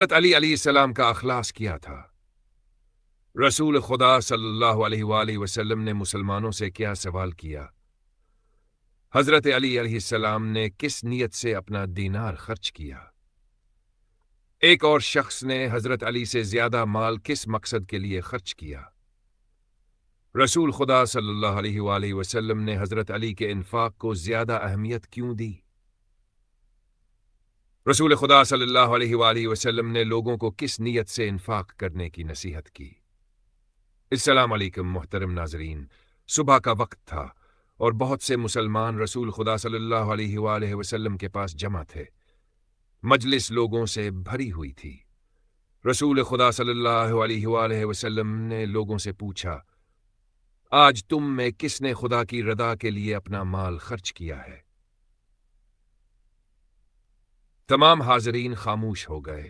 حضرت علی علیہ السلام کا اخلاص کیا تھا؟ رسول خدا صلی اللہ علیہ وآلہ وسلم نے مسلمانوں سے کیا سوال کیا؟ حضرت علی علیہ السلام نے کس نیت سے اپنا دینار خرچ کیا؟ ایک اور شخص نے حضرت علی سے زیادہ مال کس مقصد کے لیے خرچ کیا؟ رسول خدا صلی اللہ علیہ وآلہ وسلم نے حضرت علی کے انفاق کو زیادہ اہمیت کیوں دی؟ رسول خدا صلی اللہ علیہ وآلہ وسلم نے لوگوں کو کس نیت سے انفاق کرنے کی نصیحت کی؟ السلام علیکم محترم ناظرین، صبح کا وقت تھا اور بہت سے مسلمان رسول خدا صلی اللہ علیہ وآلہ وسلم کے پاس جمع تھے۔ مجلس لوگوں سے بھری ہوئی تھی۔ رسول خدا صلی اللہ علیہ وآلہ وسلم نے لوگوں سے پوچھا، آج تم میں کس نے خدا کی رضا کے لیے اپنا مال خرچ کیا ہے؟ تمام حاضرین خاموش ہو گئے،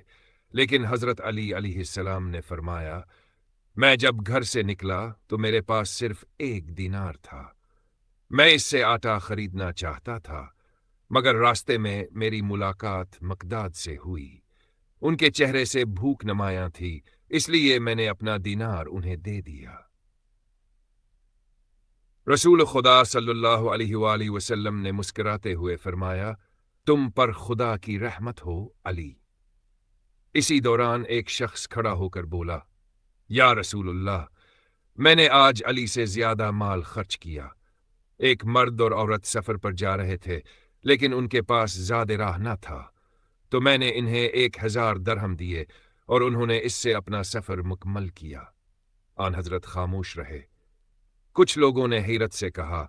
لیکن حضرت علی علیہ السلام نے فرمایا، میں جب گھر سے نکلا تو میرے پاس صرف 1 دینار تھا۔ میں اس سے آٹا خریدنا چاہتا تھا، مگر راستے میں میری ملاقات مقداد سے ہوئی۔ ان کے چہرے سے بھوک نمایاں تھی، اس لیے میں نے اپنا دینار انہیں دے دیا۔ رسول خدا صلی اللہ علیہ وآلہ وسلم نے مسکراتے ہوئے فرمایا، تم پر خدا کی رحمت ہو علی۔ اسی دوران ایک شخص کھڑا ہو کر بولا، یا رسول اللہ، میں نے آج علی سے زیادہ مال خرچ کیا۔ ایک مرد اور عورت سفر پر جا رہے تھے، لیکن ان کے پاس زاد راہ نہ تھا، تو میں نے انہیں 1000 درہم دیے اور انہوں نے اس سے اپنا سفر مکمل کیا۔ آن حضرت خاموش رہے۔ کچھ لوگوں نے حیرت سے کہا،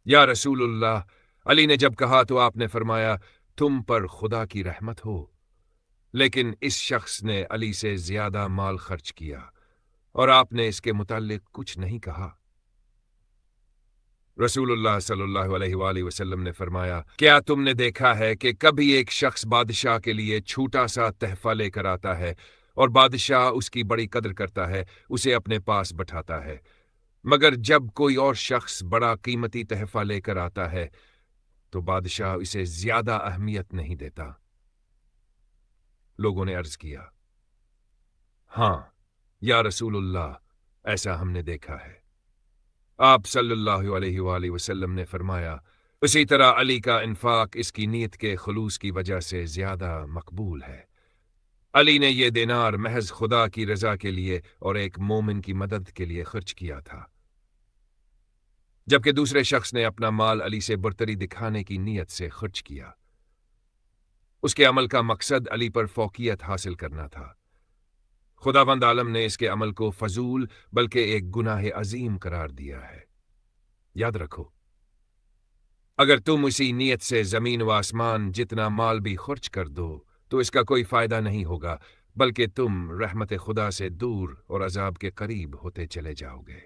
یا رسول اللہ، علی نے جب کہا تو آپ نے فرمایا، تم پر خدا کی رحمت ہو، لیکن اس شخص نے علی سے زیادہ مال خرچ کیا اور آپ نے اس کے متعلق کچھ نہیں کہا۔ رسول اللہ صلی اللہ علیہ وآلہ وسلم نے فرمایا، کیا تم نے دیکھا ہے کہ کبھی ایک شخص بادشاہ کے لیے چھوٹا سا تحفہ لے کر آتا ہے اور بادشاہ اس کی بڑی قدر کرتا ہے، اسے اپنے پاس بٹھاتا ہے، مگر جب کوئی اور شخص بڑا قیمتی تحفہ لے کر آتا ہے تو بادشاہ اسے زیادہ اہمیت نہیں دیتا؟ لوگوں نے عرض کیا، ہاں یا رسول اللہ، ایسا ہم نے دیکھا ہے۔ آپ صلی اللہ علیہ وآلہ وسلم نے فرمایا، اسی طرح علی کا انفاق اس کی نیت کے خلوص کی وجہ سے زیادہ مقبول ہے۔ علی نے یہ دینار محض خدا کی رضا کے لیے اور ایک مومن کی مدد کے لیے خرچ کیا تھا، جبکہ دوسرے شخص نے اپنا مال علی سے برتری دکھانے کی نیت سے خرچ کیا۔ اس کے عمل کا مقصد علی پر فوقیت حاصل کرنا تھا۔ خداوند عالم نے اس کے عمل کو فضول بلکہ ایک گناہ عظیم قرار دیا ہے۔ یاد رکھو، اگر تم اسی نیت سے زمین و آسمان جتنا مال بھی خرچ کر دو تو اس کا کوئی فائدہ نہیں ہوگا، بلکہ تم رحمت خدا سے دور اور عذاب کے قریب ہوتے چلے جاؤ گے۔